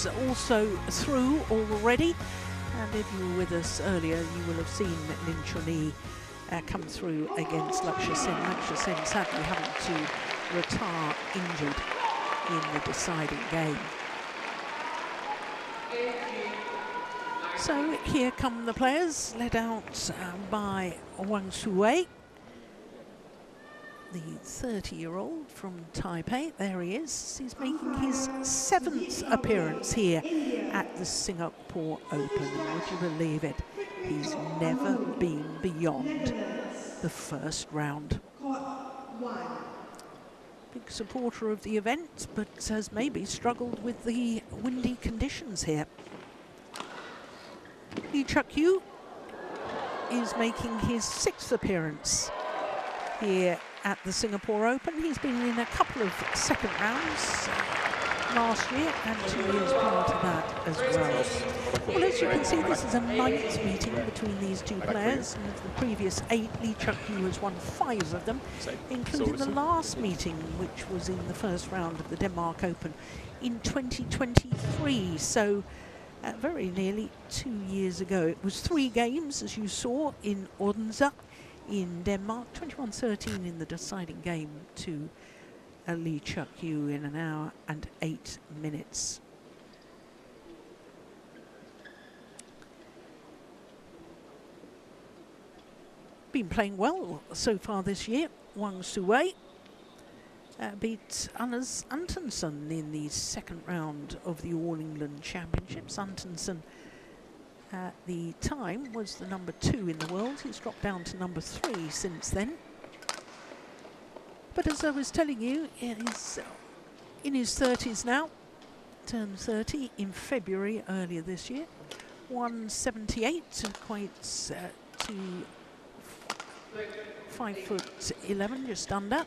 is also through already. And if you were with us earlier, you will have seen Lin Chunyi come through against Lakshya Sen. Lakshya Sen sadly having to retire injured in the deciding game. So here come the players, led out by Wang Tzu Wei, the 30-year-old from Taipei. There he is. He's making his 7th appearance here at the Singapore Open. And would you believe it? He's never been beyond the first round. Big supporter of the event, but has maybe struggled with the windy conditions here. Cheuk Yiu is making his 6th appearance here at the Singapore Open. He's been in a couple of second rounds last year and 2 years prior to that as well. Well, as you can see, this is a 9th meeting between these two players, and of the previous 8, Cheuk Yiu has won 5 of them, including the last meeting, which was in the first round of the Denmark Open in 2023. So very nearly 2 years ago. It was 3 games, as you saw, in Odense in Denmark, 21-13 in the deciding game to Cheuk Yiu in 1 hour and 8 minutes. Been playing well so far this year. Wang Tzu Wei beat Anders Antonsen in the 2nd round of the All England Championships. Antonsen at the time was the number 2 in the world. He's dropped down to number 3 since then. But as I was telling you, he's in his 30s now, turned 30 in February earlier this year. 178 equates to 5'11", just under.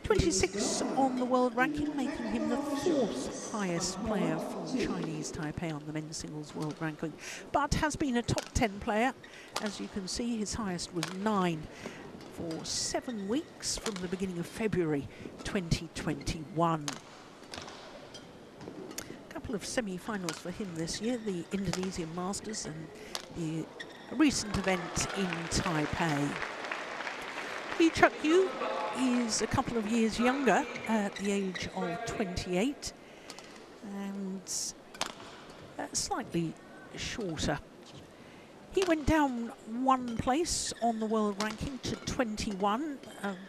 26 on the world ranking, making him the 4th highest player from Chinese Taipei on the men's singles world ranking, but has been a top 10 player. As you can see, his highest was 9 for 7 weeks from the beginning of February 2021. A couple of semi-finals for him this year, the Indonesian Masters and the recent event in Taipei. Cheuk Yiu is a couple of years younger, at the age of 28, and slightly shorter. He went down 1 place on the world ranking to 21,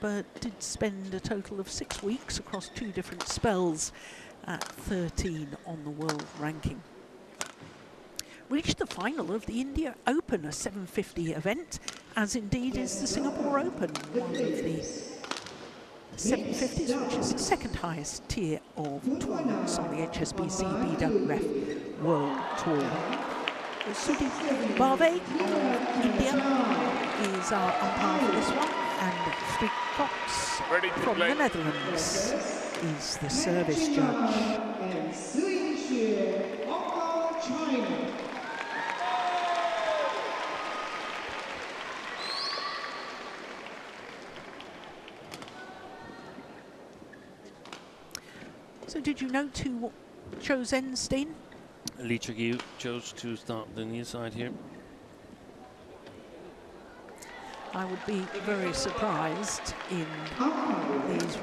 but did spend a total of 6 weeks across 2 different spells at 13 on the world ranking. Reached the final of the India Open, a 750 event, as indeed is the Singapore Open, one of the 750s, which is the 2nd highest tier of tournaments on the HSBC BWF World Tour. Sudirman of India is our umpire for this one, and Frick Cox from the Netherlands is the service judge. So did you note who chose Enstein? Cheuk Yiu chose to start the near side here. I would be very surprised in these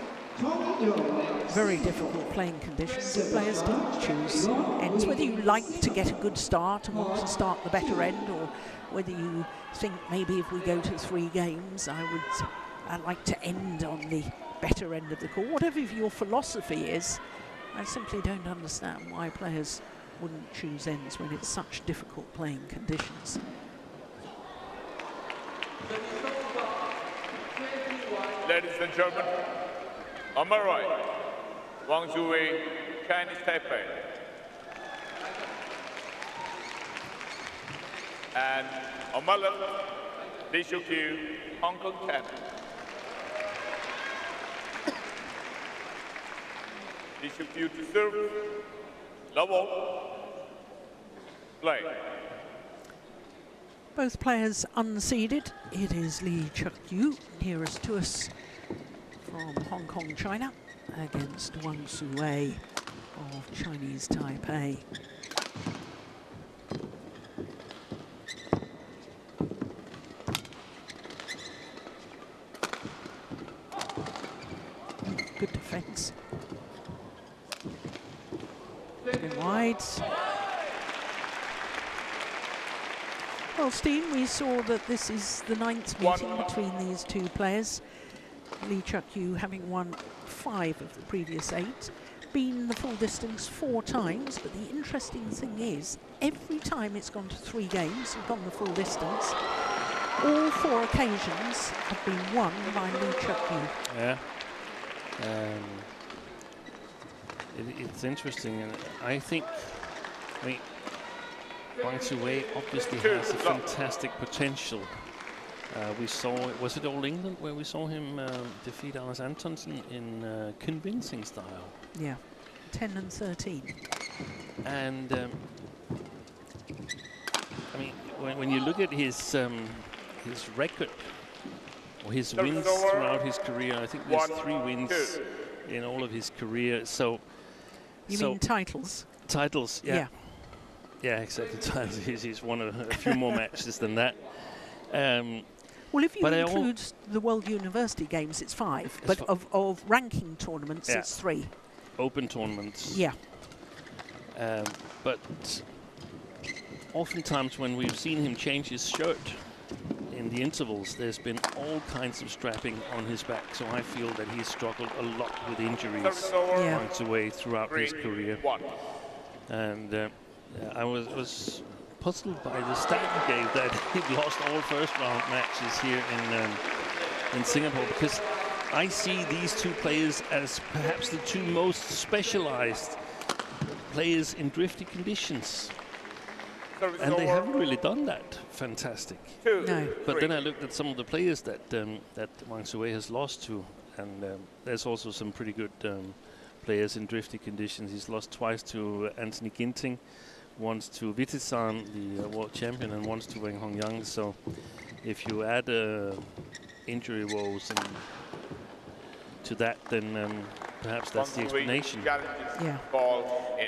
very difficult playing conditions if players didn't choose ends. Whether you like to get a good start and want to start the better end, or whether you think maybe if we go to 3 games, I'd like to end on the better end of the court. Whatever your philosophy is, I simply don't understand why players wouldn't choose ends when it's such difficult playing conditions. Ladies and gentlemen, on my right, Wang Tzu Wei, Chinese Taipei. And on my left, Cheuk Yiu, Hong Kong, China. Cheuk Yiu to serve, level, play. Both players unseeded. It is Cheuk Yiu, nearest to us from Hong Kong, China, against Wang Tzu Wei of Chinese Taipei. One wide. Well, Steen, we saw that this is the 9th meeting between these two players. Cheuk Yiu having won 5 of the previous 8, been the full distance 4 times, but the interesting thing is every time it's gone to 3 games and gone the full distance, all 4 occasions have been won by Cheuk Yiu. Yeah. It's interesting, and I think, Wang Tzu Wei obviously has a fantastic potential. We saw, was it All England where we saw him defeat Anders Antonsen in convincing style? Yeah, 10 and 13. And I mean, when you look at his record or his wins throughout his career, I think there's 3 wins in all of his career. So you mean titles? Titles, yeah. Yeah, exactly. Titles. He's won a few more matches than that. Well, if you include the World University Games, it's 5. But of ranking tournaments, it's 3. Open tournaments. Yeah. But oftentimes when we've seen him change his shirt in the intervals, there's been all kinds of strapping on his back. So I feel that he's struggled a lot with injuries Wang Tzu Wei throughout his career. And I was puzzled by the stat he gave that he lost all first-round matches here in Singapore, because I see these 2 players as perhaps the 2 most specialized players in drifty conditions. And they haven't really done that fantastic. No. But then I looked at some of the players that Wang Tzu Wei has lost to, and there's also some pretty good players in drifty conditions. He's lost twice to Anthony Ginting, once to Vitisan, the world champion, and once to Weng Hongyang. So if you add injury woes to that, then perhaps that's the explanation. Yeah.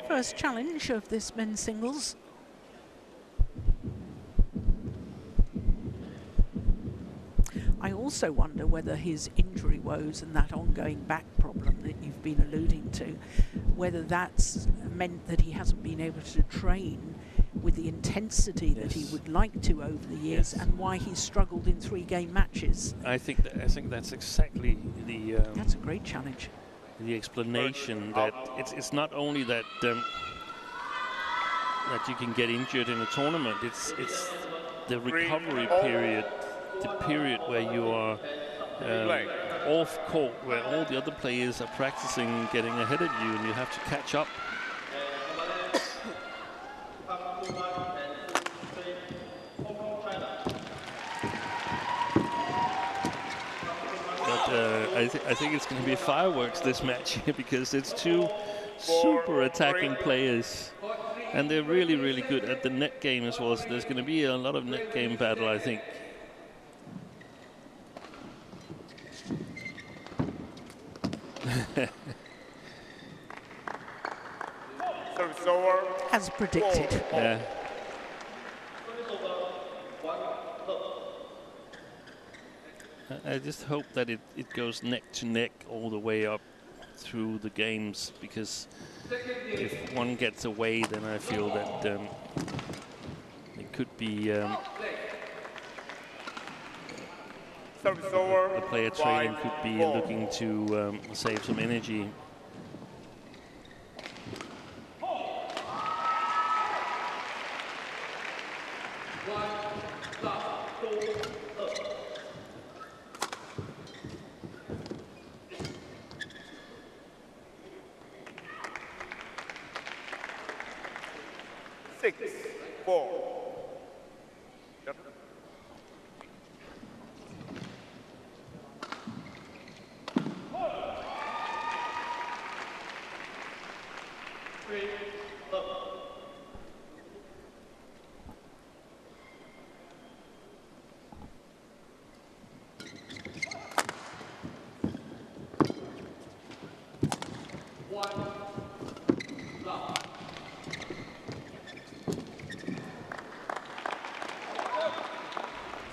First challenge of this men's singles. I also wonder whether his injury woes and that ongoing back problem that you've been alluding to, whether that's meant that he hasn't been able to train with the intensity that he would like to over the years, and why he's struggled in 3-game matches. I think that's exactly the. That's a great challenge. The explanation that it's not only that that you can get injured in a tournament. It's the recovery period. The period where you are off court, where all the other players are practicing getting ahead of you, and you have to catch up. But I think it's going to be fireworks this match because it's 2 super attacking players, and they're really, really good at the net game as well. So there's going to be a lot of net game battle, I think. Service over. As predicted. Yeah. I just hope that it goes neck to neck all the way up through the games, because if one gets away, then I feel that it could be the player training could be looking to save some energy.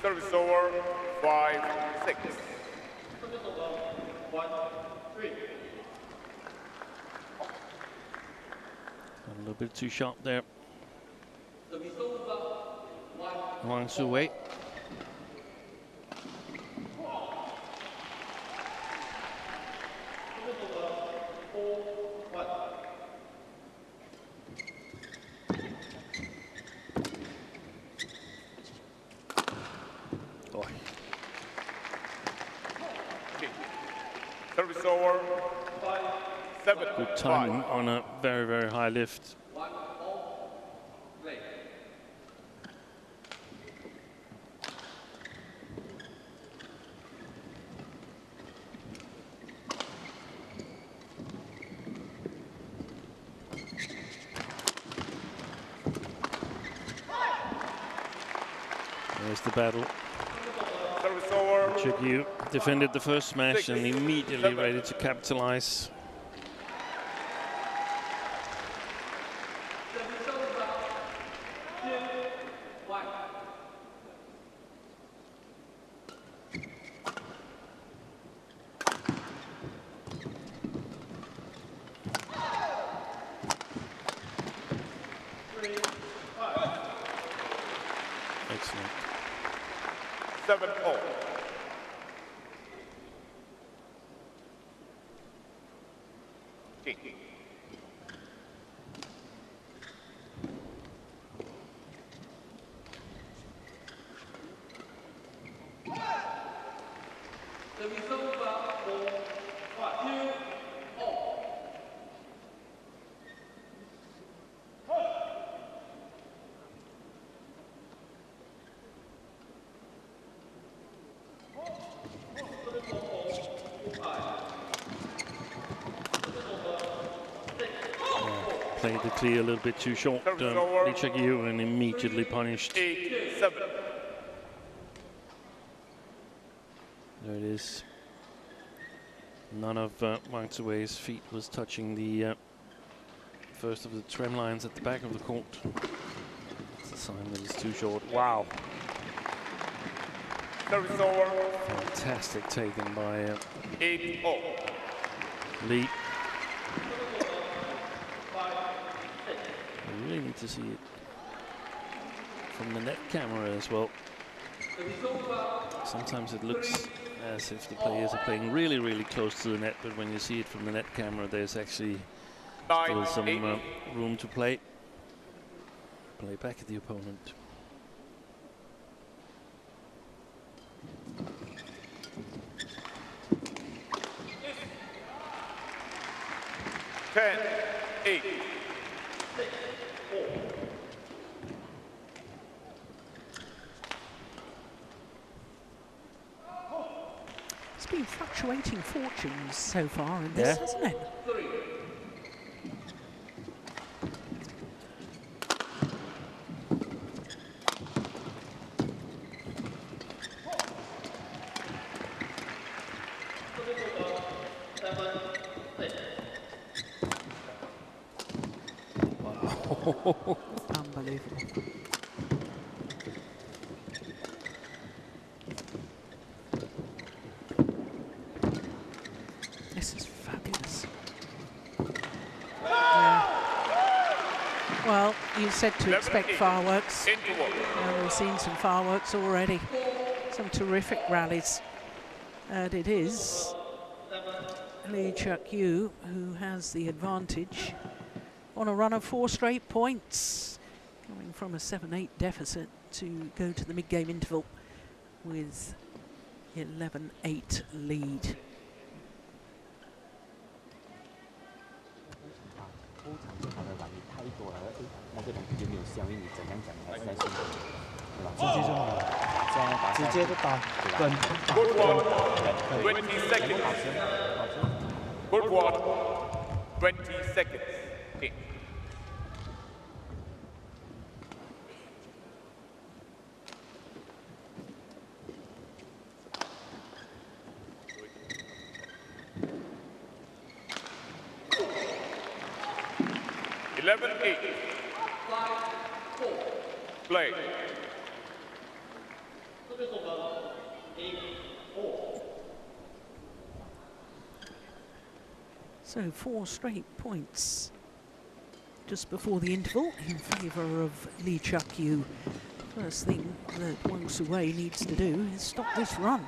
Service over, 5-6. little bit too sharp there. Wang Tzu Wei. Service over. 7-5. Good timing on a very, very high lift. There's the battle. Service over. Cheuk Yiu defended the first smash and immediately ready to capitalize. Excellent. 7-0. Played the clear a little bit too short, Cheuk Yiu, and immediately punished. 8-7. There it is. None of Wang Tzu Wei's feet was touching the first of the trim lines at the back of the court. It's a sign that it's too short. Wow. Service over. Fantastic taken by 8-0. Lee. I really need to see it from the net camera as well. Sometimes it looks as if the players are playing really, really close to the net, but when you see it from the net camera, there's actually still some room to play back at the opponent. It's been fluctuating fortunes so far in this, hasn't it? Wow. Unbelievable. This is fabulous. Yeah. Well, you said to expect fireworks. And we've seen some fireworks already. Some terrific rallies. And it is Cheuk Yiu who has the advantage on a run of 4 straight points, coming from a 7-8 deficit to go to the mid-game interval with 11-8 lead. Good one. 20 seconds. Good one. 20 seconds. Okay. Play. So 4 straight points just before the interval in favour of Cheuk Yiu. First thing that Wang Tzu Wei needs to do is stop this run.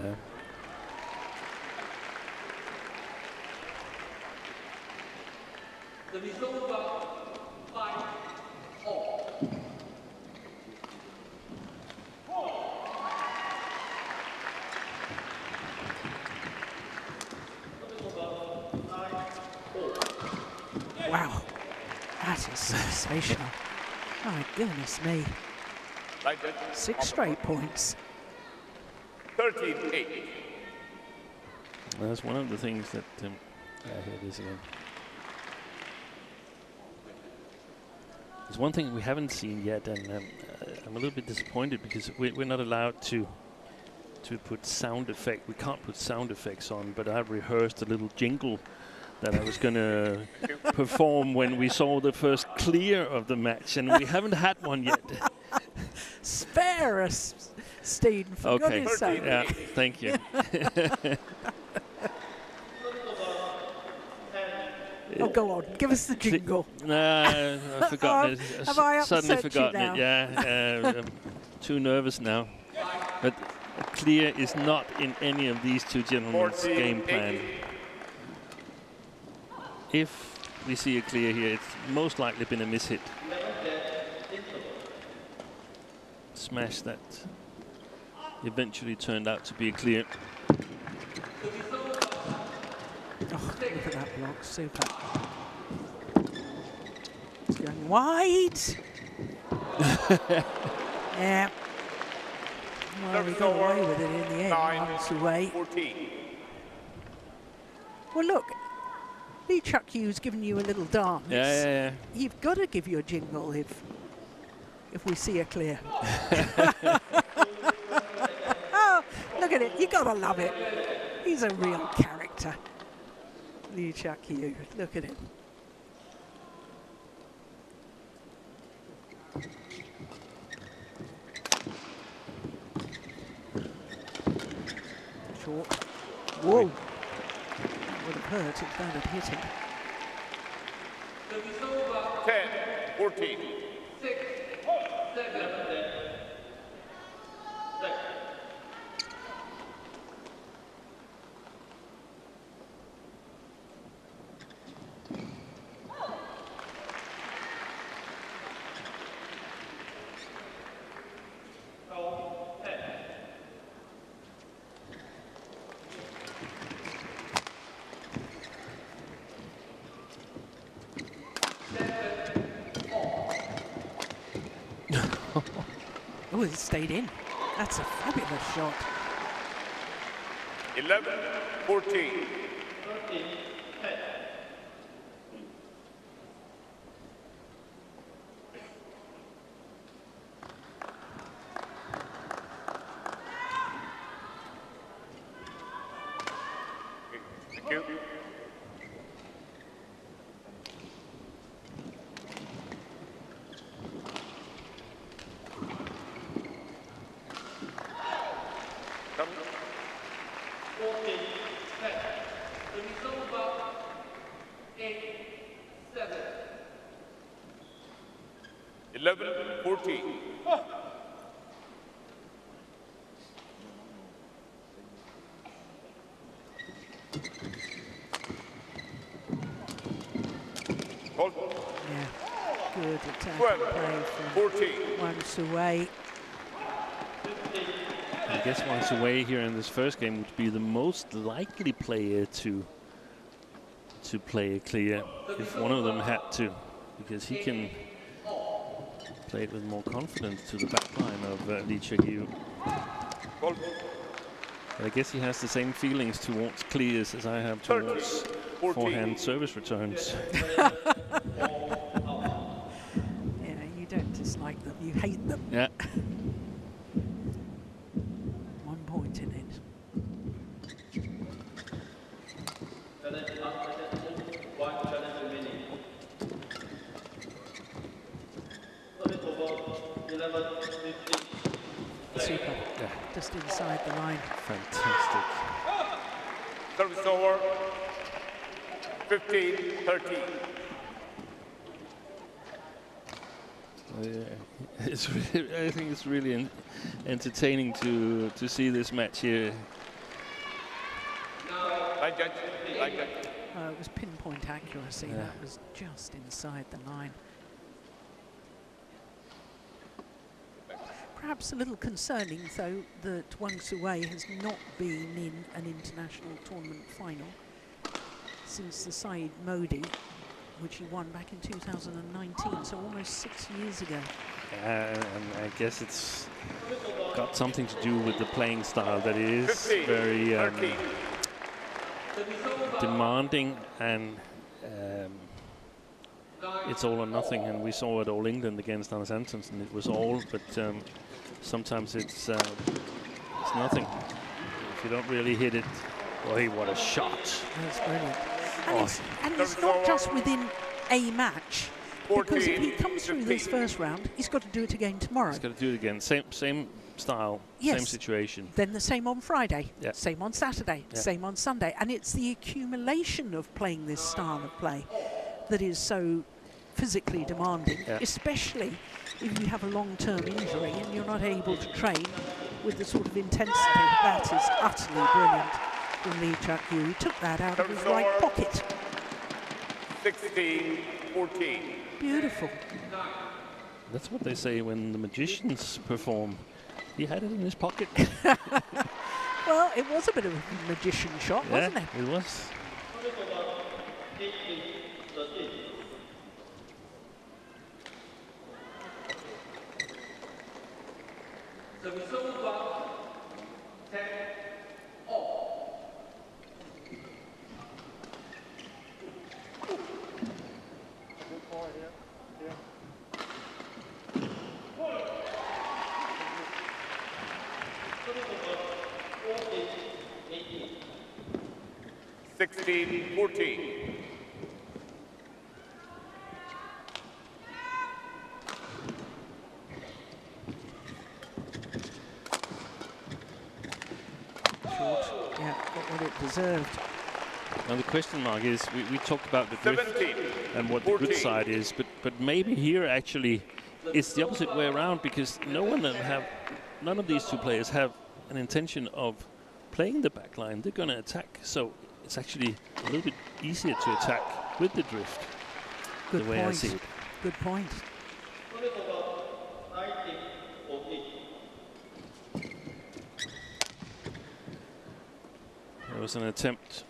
Yeah. The result of 5-all. Wow, that is sensational. My goodness me. 6 straight points. 13-8. Well, that's one of the things that. Here it is again. There's one thing we haven't seen yet, and I'm a little bit disappointed because we're not allowed to put sound effect. We can't put sound effects on, but I've rehearsed a little jingle that I was going to perform when we saw the first clear of the match, and we haven't had one yet. Spare us, Steve, for goodness sake. Yeah, thank you. Oh, go on, give us the jingle. No, I've forgotten it. Have I Suddenly upset forgotten you now? it, yeah. I'm too nervous now. But clear is not in any of these two gentlemen's game plan. If we see a clear here, it's most likely been a mishit. Smash that eventually turned out to be a clear. Oh, look at that block, super. It's going wide. Yeah. Well, we got away with it in the end. Wang Tzu Wei. Well, look, Cheuk Yiu's given you a little dance. Yeah. You've got to give your jingle if we see a clear. Oh, look at it. You got to love it. He's a real character. Cheuk Yiu, look at him. Short. Whoa. That would have hurt if that had hit him. 10-14. 6, 7, Oh, it stayed in. That's a fabulous shot. 11-14. Thank you. The result of 8-7. 11-14. Yeah, good attack 12, play from 14. Wang Tzu Wei. I guess Wang Tzu Wei here in this first game would be the most likely player to play a clear if one of them had to, because he can play it with more confidence to the back line of Cheuk Yiu. But I guess he has the same feelings towards clears as I have towards forehand service returns. Yeah, you don't dislike them, you hate them. Yeah. 1 point in it. super. Yeah. Just inside the line. Fantastic. Service over. 15-13. It's really, I think it's really entertaining to see this match here. It was pinpoint accuracy. Yeah. That was just inside the line. Perhaps a little concerning, though, that Wang Tzu Wei has not been in an international tournament final since the Saeed Modi, which he won back in 2019, so almost 6 years ago. And I guess it's got something to do with the playing style that is very demanding, and it's all or nothing. And we saw it All England against Anders Antonsen. It was all, but sometimes it's nothing if you don't really hit it. Boy, what a shot! That's brilliant. And it's not just within a match, because if he comes through this first round, he's got to do it again tomorrow. He's got to do it again. Same style, yes. same situation. Then the same on Friday, yeah. same on Saturday, yeah. same on Sunday. And it's the accumulation of playing this style of play that is so physically demanding, yeah. especially if you have a long-term injury and you're not able to train with the sort of intensity. That is utterly brilliant from Cheuk Yiu. He took that out of his right pocket. 16-14. Beautiful. That's what they say when the magicians perform. He had it in his pocket. Well, it was a bit of a magician shot, yeah, wasn't it? It was. Yeah, got what it deserved. Now the question mark is, we talked about the drift and what the good side is, but maybe here actually it's the opposite way around, because none of these two players have an intention of playing the back line. They're going to attack, so it's actually a little bit easier to attack with the drift. Good the way point. I see it. Good point. There was an attempt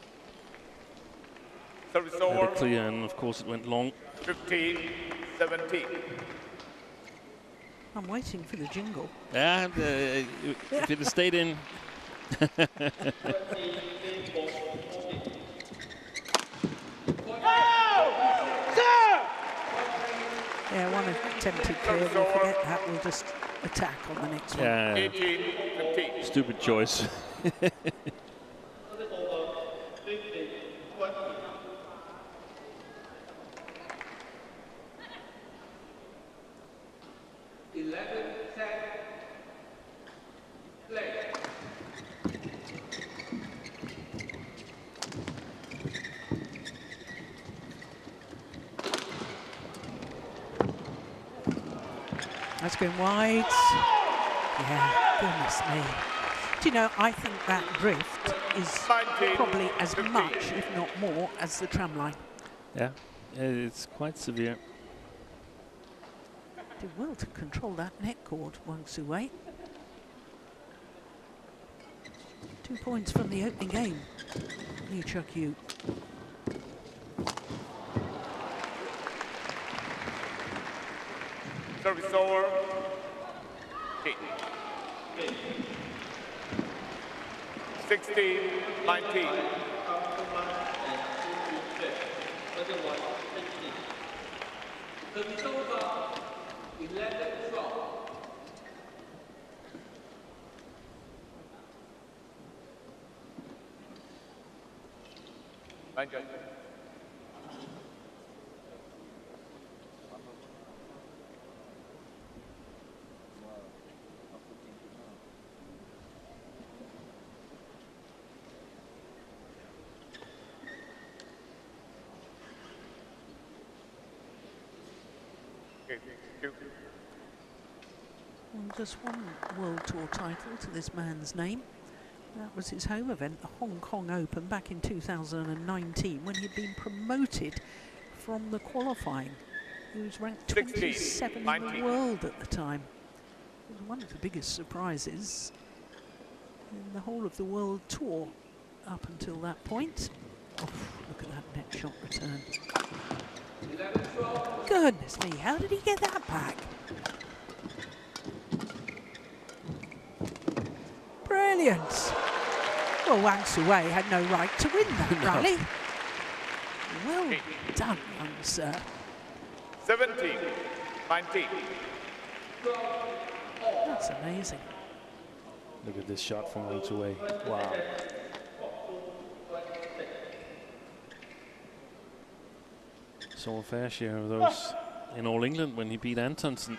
Service at over. a clear, and of course it went long. 15-17. I'm waiting for the jingle. Yeah, if it had stayed in. Yeah, one attempted clear. We'll forget that. We'll just attack on the next one. Yeah, 18-15. stupid choice. That's going wide. Yeah, goodness me. Do you know, I think that drift is probably as much, if not more, as the tram line. Yeah, it's quite severe. Did well to control that net cord, Wang Tzu Wei. 2 points from the opening game. Cheuk Yiu. Service over. 16-19. Service over. 11-12. Line judge. Well, just one World Tour title to this man's name. That was his home event, the Hong Kong Open, back in 2019, when he'd been promoted from the qualifying. He was ranked 27 in the world at the time. It was one of the biggest surprises in the whole of the World Tour up until that point. Oh, look at that net shot return. Goodness me, how did he get that back? Brilliant. Well, Wang Tzu Wei had no right to win that rally. Well done, young sir. 17, 19. That's amazing. Look at this shot from Wang Tzu Wei. Wow. Saw a fair share of those in All England when he beat Antonsen.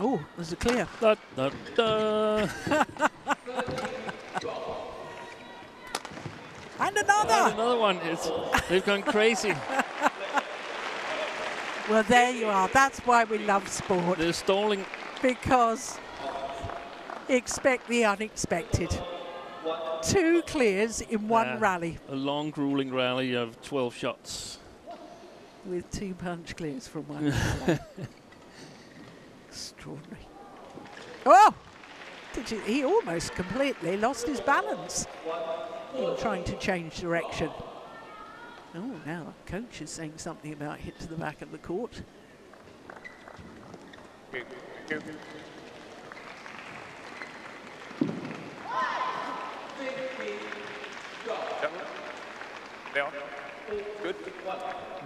Oh, there's a clear. Da, da, da. And another. And another one. They've gone crazy. Well, there you are. That's why we love sport. They're stalling. Because expect the unexpected. 2 clears in one rally. A long, grueling rally of 12 shots. With 2 punch clears from one. Extraordinary. Oh! He almost completely lost his balance in trying to change direction. Oh, now the coach is saying something about hit to the back of the court. Good.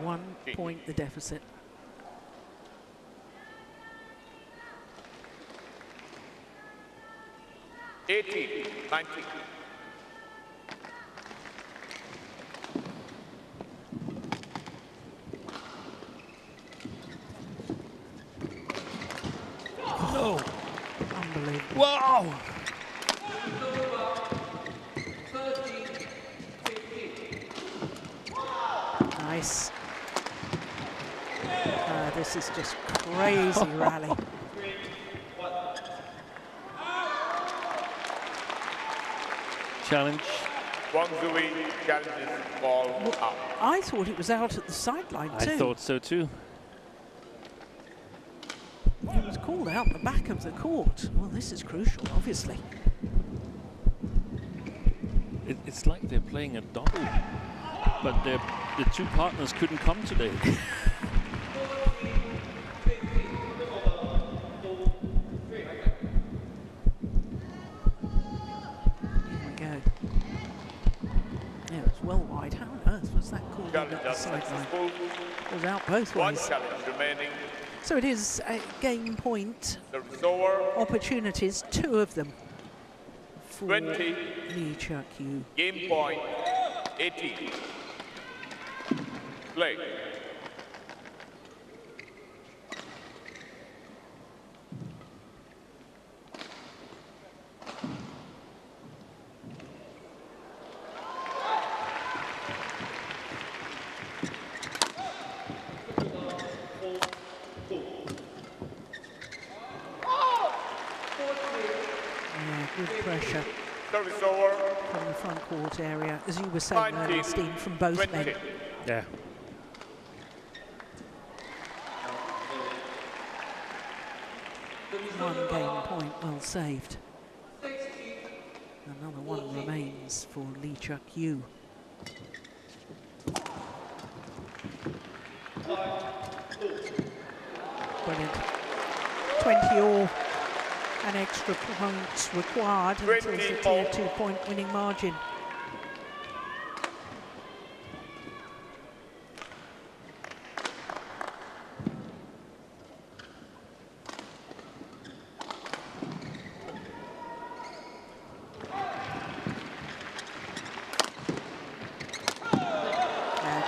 1 point the deficit. $18, 19. No. Unbelievable. Wow. Nice. This is just crazy rally. Challenge. Wang Tzu Wei challenges ball out. I thought it was out at the sideline too. I thought so too. It was called out the back of the court. Well, this is crucial, obviously. It's like they're playing a double, but the 2 partners couldn't come today. Was out both ways. So it is a game point opportunities, 2 of them for 20. Cheuk Yiu. Game point 18. Play. Good pressure Service over. from the front court area, as you were saying earlier, Steve, from both 20. men. Yeah. One game point well saved. Another one remains for Cheuk Yiu. Brilliant. 20 all. And extra points required until it's a clear 2-point winning margin.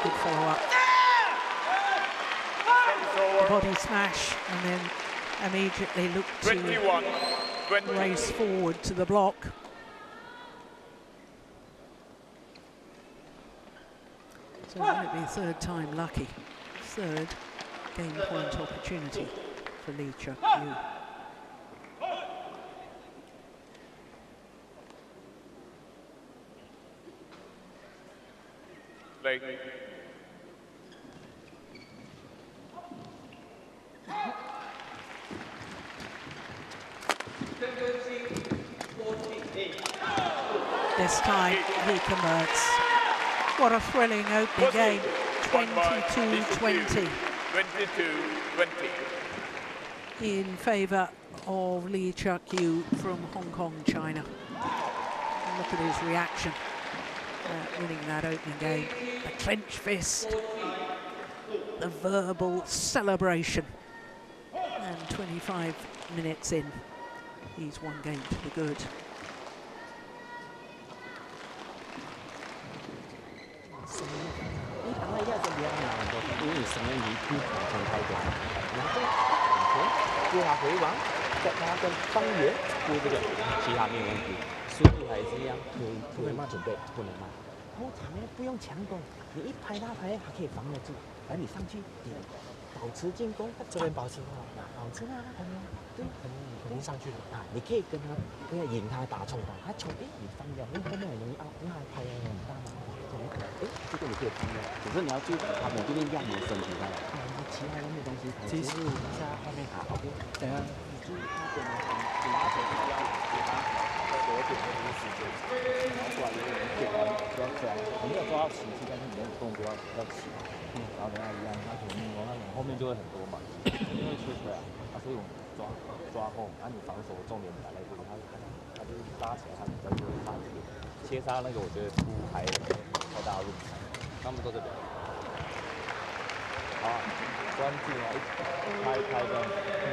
Good follow-up. smash and then immediately look to 21-20. race forward to the block. So will it be third time lucky? Third game point opportunity for Cheuk Yiu. Play. This time he converts. What a thrilling opening game. 22-20. 22-20. In favour of Cheuk Yiu from Hong Kong, China. And look at his reaction winning that opening game. The clenched fist, the verbal celebration. And 25 minutes in, he's one game to the good.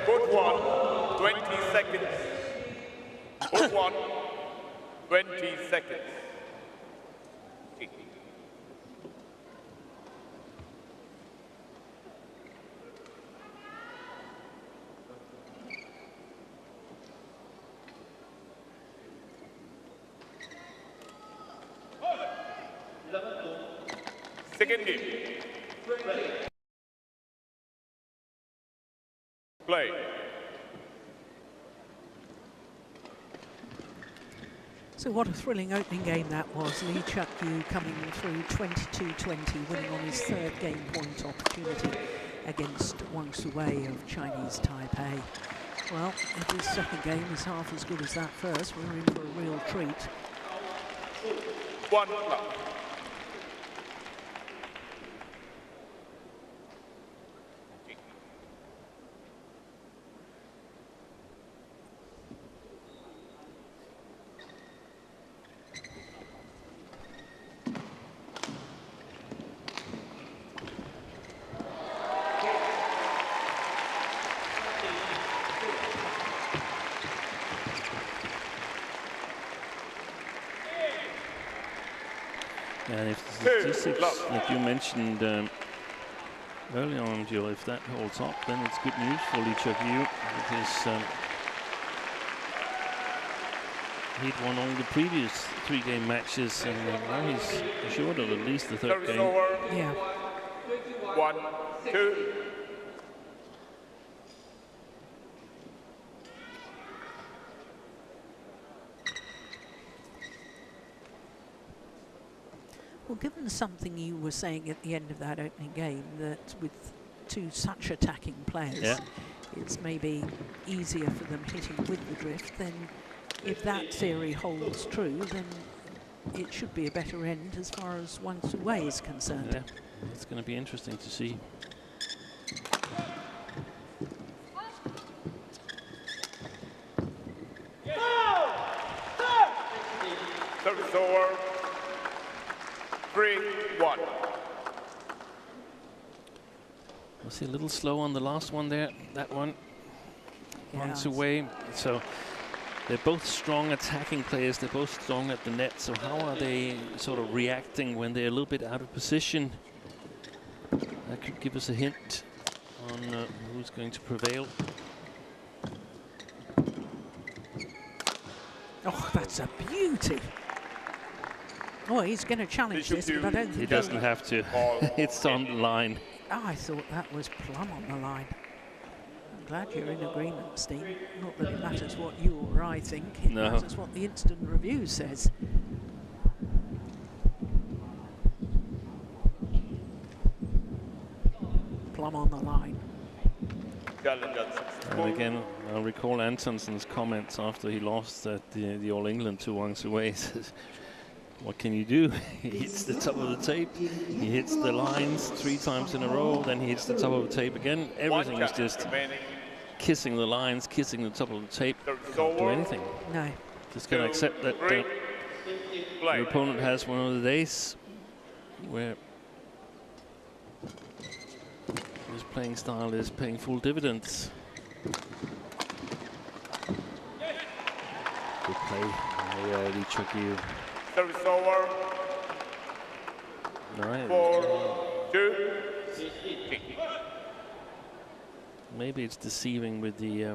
Foot 1, 20 seconds. Foot 1, 20 seconds. Second game. Play. So what a thrilling opening game that was. Cheuk Yiu coming through 22-20, winning on his third game point opportunity against Wang Tzu Wei of Chinese Taipei. Well, if his second game is half as good as that first, we're in for a real treat. 1 love. And if the statistics that you mentioned earlier on, Joe, if that holds up, then it's good news for Cheuk Yiu, because he'd won all the previous 3 game matches, and now he's assured of at least the third game. Yeah. 1, 2. Well, given something you were saying at the end of that opening game, that with 2 such attacking players, it's maybe easier for them hitting with the drift, then if that theory holds true, then it should be a better end as far as Wang Tzu Wei is concerned. Yeah, it's going to be interesting to see. Service over. 3-1. Was he a little slow on the last one there? That one. Wang Tzu Yeah. Wei. So they're both strong attacking players. They're both strong at the net. So how are they sort of reacting when they're a little bit out of position? That could give us a hint on who's going to prevail. Oh, that's a beauty. Oh, he's going to challenge this, but I don't think he doesn't have to. It's on the line. Oh, I thought that was plumb on the line. I'm glad you're in agreement, Steve. Not that it matters what you or I think. It matters what the instant review says. Plumb on the line. And again, I'll recall Antonson's comments after he lost at the All England to Wang Tzu Wei. He says, what can you do? He hits the top of the tape, he hits the lines 3 times in a row, then he hits the top of the tape again. Everything is just kissing the lines, kissing the top of the tape. Can't do anything. No. Just going to accept that your opponent has one of the days where his playing style is paying full dividends. Good play by Lee Cheuk Yiu. Service over. Right. 4-2. Maybe it's deceiving with the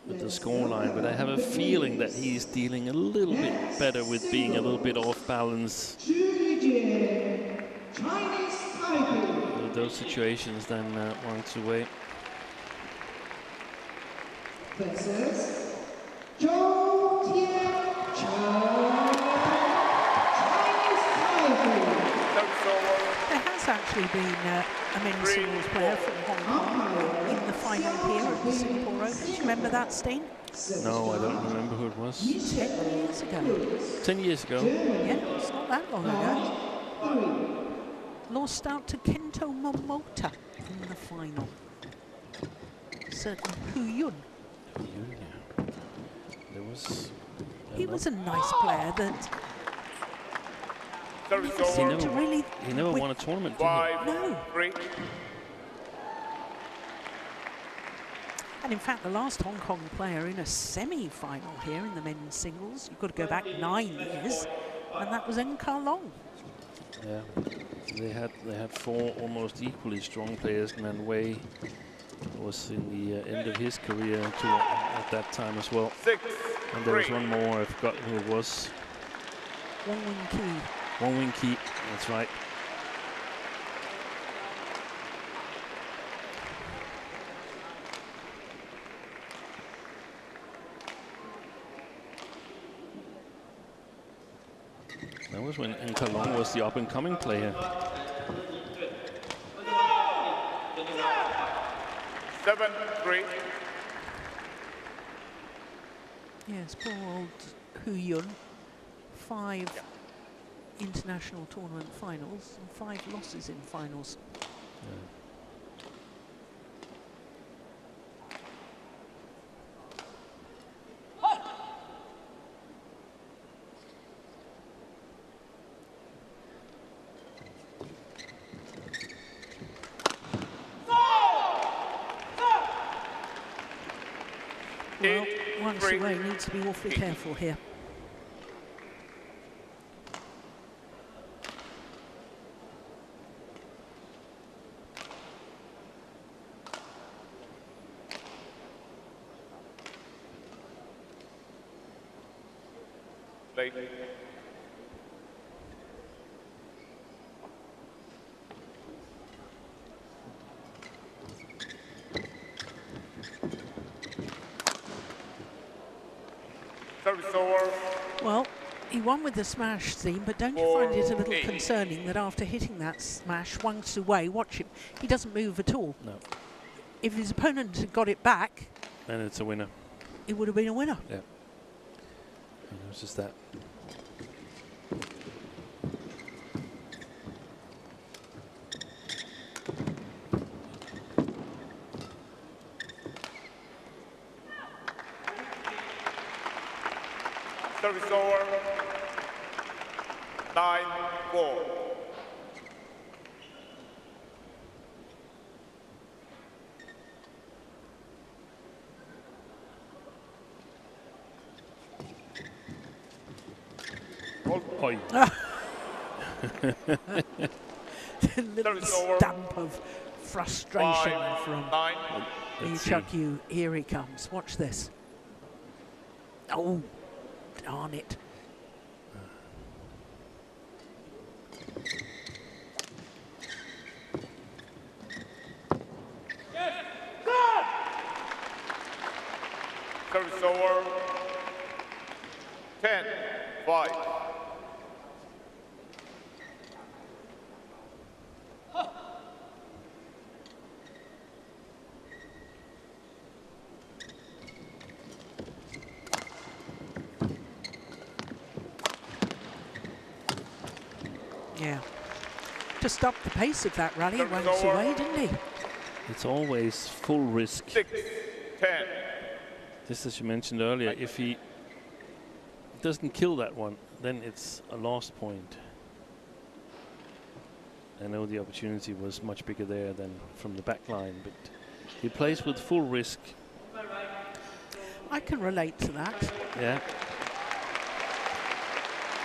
scoreline, but I have a feeling that he's dealing a little bit better with being a little bit off balance in those situations than Wang Tzu Wei. Versus There has actually been a men's singles player from Hong Kong in the final here at the Singapore Open. Do you remember that, Steen? No, I don't remember who it was. 10 years ago. 10 years ago? Yeah, it's not that long ago. Lost out to Kento Momota in the final. Certain Hu Yun. Yeah. There was... He was a nice player that... He never won a tournament, did he? No. And in fact, the last Hong Kong player in a semi-final here in the men's singles, you've got to go back 9 years, and that was Ng-Ka Long. Yeah, they had 4 almost equally strong players, and then Wei was in the end of his career at that time as well. And there was one more, I forgot who it was. Wang Wing-Ki. Wang Wing-Ki, that's right. That was when Ng-Ka Long was the up-and-coming player. 7-3. Yes, poor old Hu Yun. 5 international tournament finals and 5 losses in finals. Well, Wang Tzu Wei needs to be awfully careful here. Well, he won with the smash theme, but don't you find it a little concerning that after hitting that smash, Wang Tzu Wei, watch him, he doesn't move at all. No. If his opponent had got it back, then it's a winner. It would have been a winner. Yeah. And it was just that. Service over. 9-4. Oi. A little stamp of frustration from 5-9. Cheuk Yiu. Here he comes. Watch this. Oh, darn it. Service over. 10-5. Yeah. Just up the pace of that rally, Wang Tzu Wei, didn't he? It's always full risk. 6-10. Just as you mentioned earlier, if he doesn't kill that one, then it's a lost point. I know the opportunity was much bigger there than from the back line, but he plays with full risk. I can relate to that. Yeah.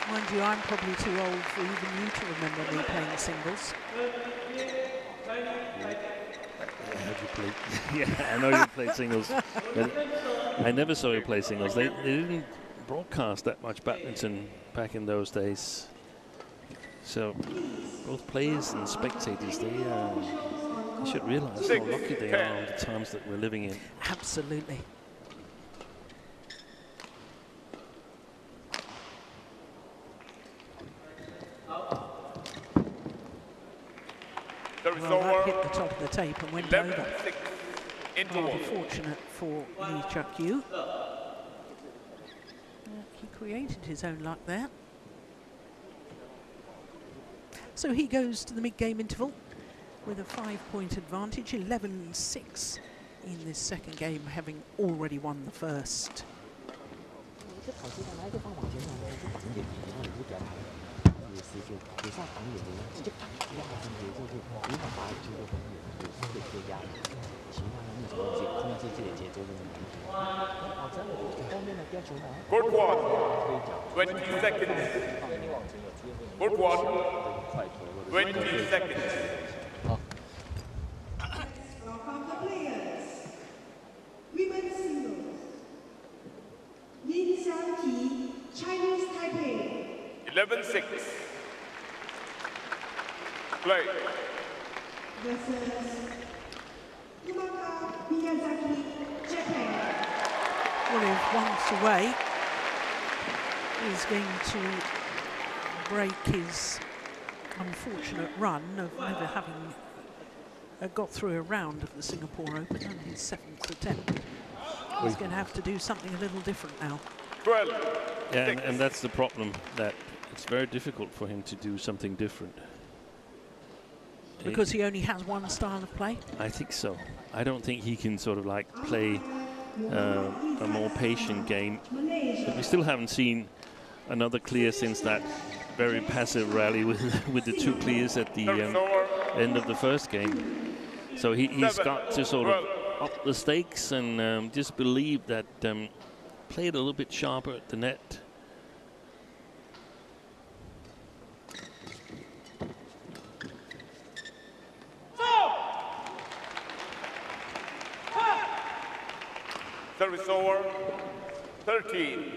Mind you, I'm probably too old for even you to remember me playing singles. Yeah, I know you played singles, but I never saw you play singles. They didn't broadcast that much badminton back in those days. So both players and spectators, they should realize how lucky they are on the times that we're living in. Absolutely. Well, that hit the top of the tape and went over. Rather fortunate for Cheuk Yiu. He created his own luck there. So he goes to the mid-game interval with a 5-point advantage, 11-6 in this second game, having already won the first. Court 1, 20 seconds. Court 1, 20 seconds. From the players, women's singles. Lin Xiangqi, Chinese Taipei. 11-6. Play. Versus Yumaka Miyazaki, Japan. Well, if Wang Tzu Wei is going to break his unfortunate run of never having got through a round of the Singapore Open on his 7th attempt, he's going to have to do something a little different now. 12. Yeah, and that's the problem, that it's very difficult for him to do something different. Because he only has one style of play? I think so. I don't think he can sort of like play a more patient game. But we still haven't seen another clear since that very passive rally with the 2 clears at the end of the first game. So he's got to sort of up the stakes and just believe that play it a little bit sharper at the net. Service over. 13-7.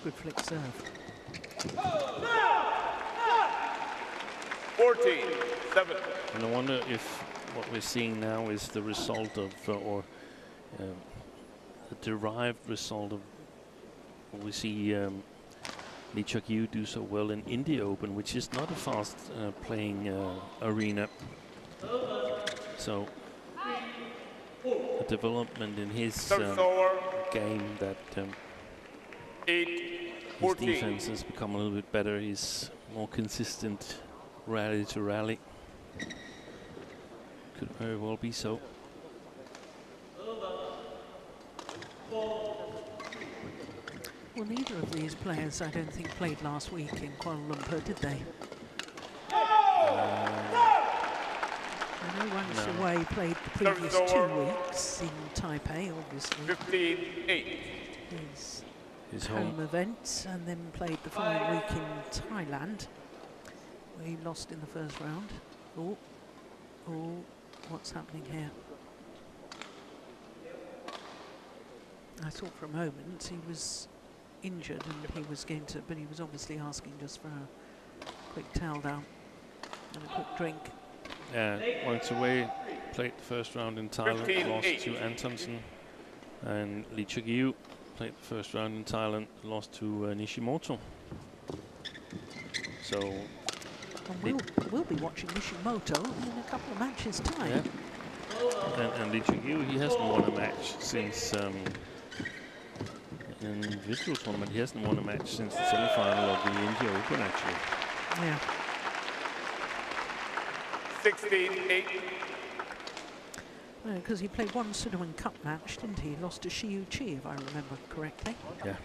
Good flick serve. 14-7. And I wonder if what we're seeing now is the result of, or the derived result of what we see Cheuk Yiu do so well in India Open, which is not a fast playing arena. So a development in his game that his defense has become a little bit better. He's more consistent rally to rally. Could very well be so. Well, neither of these players, I don't think, played last week in Kuala Lumpur, did they? I know Wang Tzu Wei played the previous 2 weeks in Taipei, obviously. 15-8. His his home event, and then played the following week in Thailand, where he lost in the first round. Oh, what's happening here? I thought for a moment he was injured and he was going to, but he was obviously asking just for a quick towel down and a quick drink. Yeah, Wang Tzu Wei played the first round in Thailand, 15-8. lost to Antonsen, and Cheuk Yiu played the first round in Thailand, lost to Nishimoto. So and we'll be watching Nishimoto in a couple of matches' time. Yeah. And Cheuk Yiu, he hasn't won a match since in individual tournament. He hasn't won a match since the semi-final of the India Open, actually. Yeah. 16-8. Because he played one Sudirman Cup match, didn't he? He lost to Cheuk Yiu, if I remember correctly. Yeah.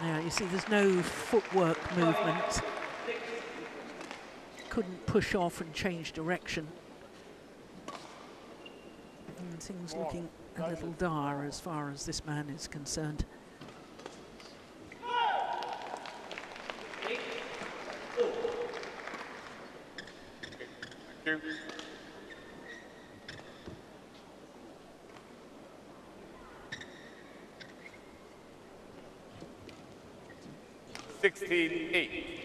Yeah, you see, there's no footwork movement. Couldn't push off and change direction. And things looking a little dire as far as this man is concerned. Thank you.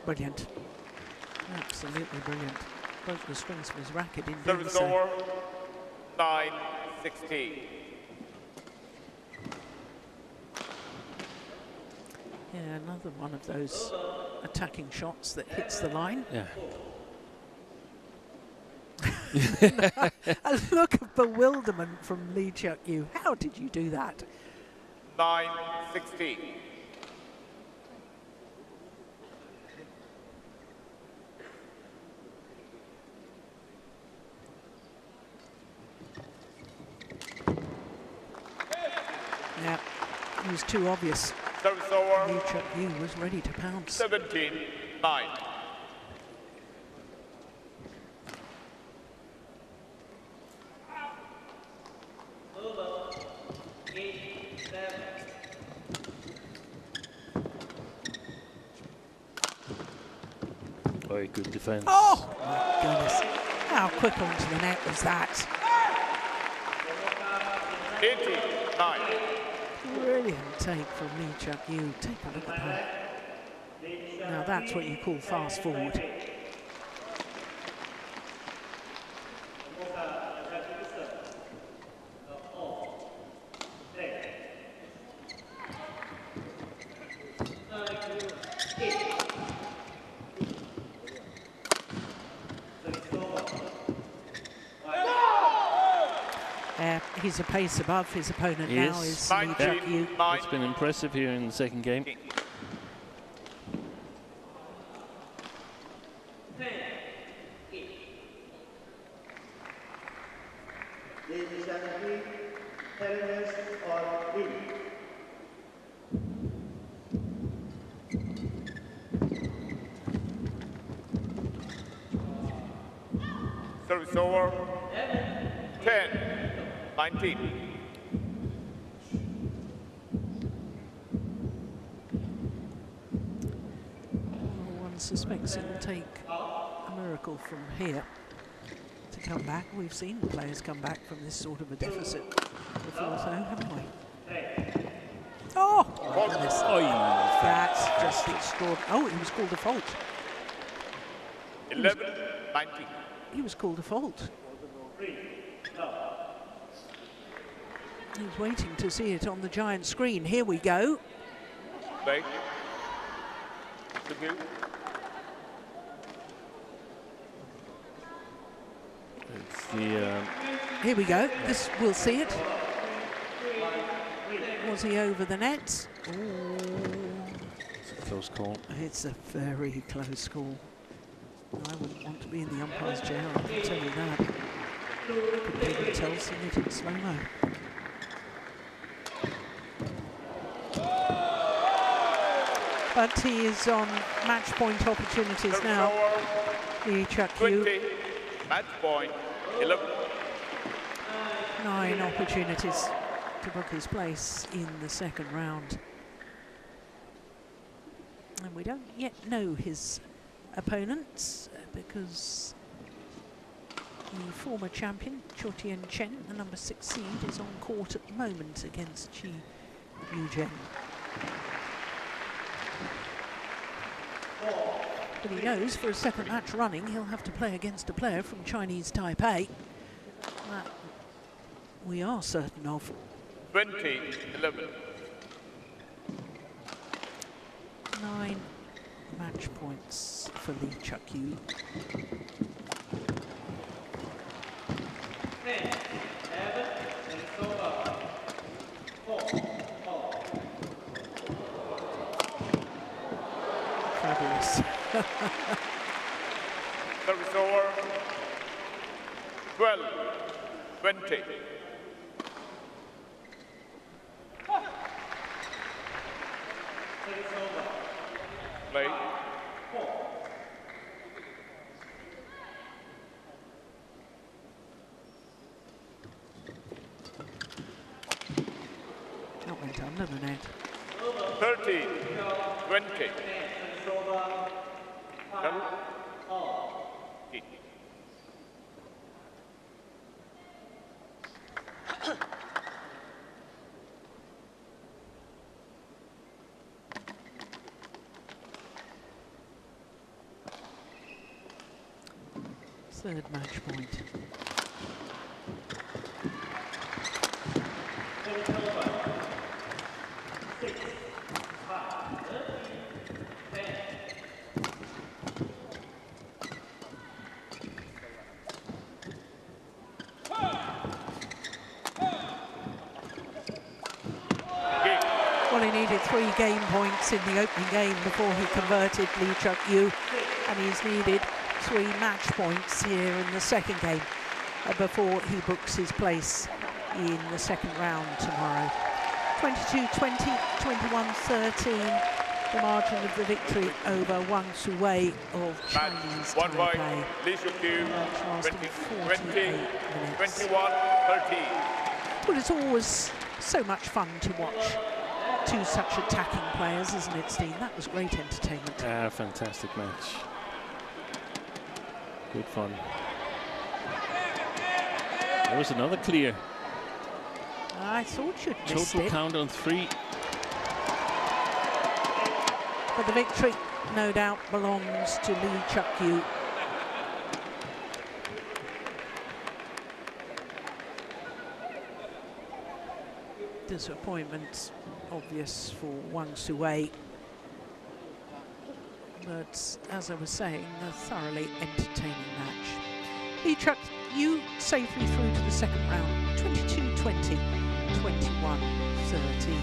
Brilliant. Absolutely brilliant. Broke the strings of his racket in doing Service so. over. 9-16. Yeah, another one of those attacking shots that hits the line. Yeah. A look of bewilderment from Cheuk Yiu. How did you do that? 9-16. Yeah, it was too obvious. Service over. Cheuk Yiu was ready to pounce. 17-9. Very good defense. Oh, my goodness. How quick onto the net was that? 18-9. Brilliant take from Cheuk Yiu. Take a look at that. Now that's what you call fast forward. He's a pace above his opponent He now, is. is Cheuk Yiu. It's been impressive here in the second game. Service over. 10-19. One suspects it will take a miracle from here to come back. We've seen players come back from this sort of a deficit before, though, haven't we? Oh, my goodness. That's just extraordinary. Oh, he was called a fault. 11-19. He was called a fault. He's waiting to see it on the giant screen. Here we go. Break. Cheuk Yiu. It's the Here we go. This, we'll see it. Was he over the net? it's a close call. It's a very close call. I wouldn't want to be in the umpire's chair, I can tell you that. Couldn't even tell seeing it in slow-mo. But he is on match point opportunities now. The Cheuk Yiu. 20, match point, 11. 9 opportunities to book his place in the second round. And we don't yet know his opponents because the former champion, Cheuk Yiu, the number 6 seed, is on court at the moment against Cheuk Yiu. But he knows for a second match running he'll have to play against a player from Chinese Taipei. That we are certain of. 20, 11. 9 match points for the Cheuk Yiu. 10, 11, and it's over. 4, 4. Fabulous. Service over. 12, 20. Play. That went under the net. 30, 20. Third match point. Well, he needed 3 game points in the opening game before he converted Lee Cheuk Yiu, and he's needed 3 match points here in the second game before he books his place in the second round tomorrow. 22-20, 21-13, the margin of the victory over Wang Tzu Wei of Chinese Taipei. Lee Cheuk Yiu, Match lasting 48 minutes. 21-13. Well, it's always so much fun to watch 2 such attacking players, isn't it, Steve? That was great entertainment. Fantastic match. Good fun. There was another clear. I thought you'd missed Total it. count on 3. But the victory, no doubt, belongs to Lee Cheuk Yiu. Disappointment obvious for Wang Tzu Wei. But as I was saying, a thoroughly entertaining match. Lee Cheuk Yiu safely through to the second round, 22-20, 21-13.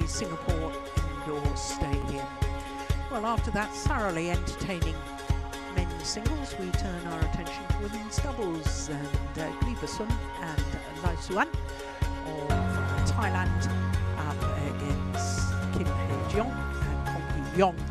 the Singapore Indoor Stadium. Well, after that thoroughly entertaining men's singles, we turn our attention to women's doubles, and Gliberson and Lai Suan of Thailand up against Kim Hye-jong and Kong Hee-yong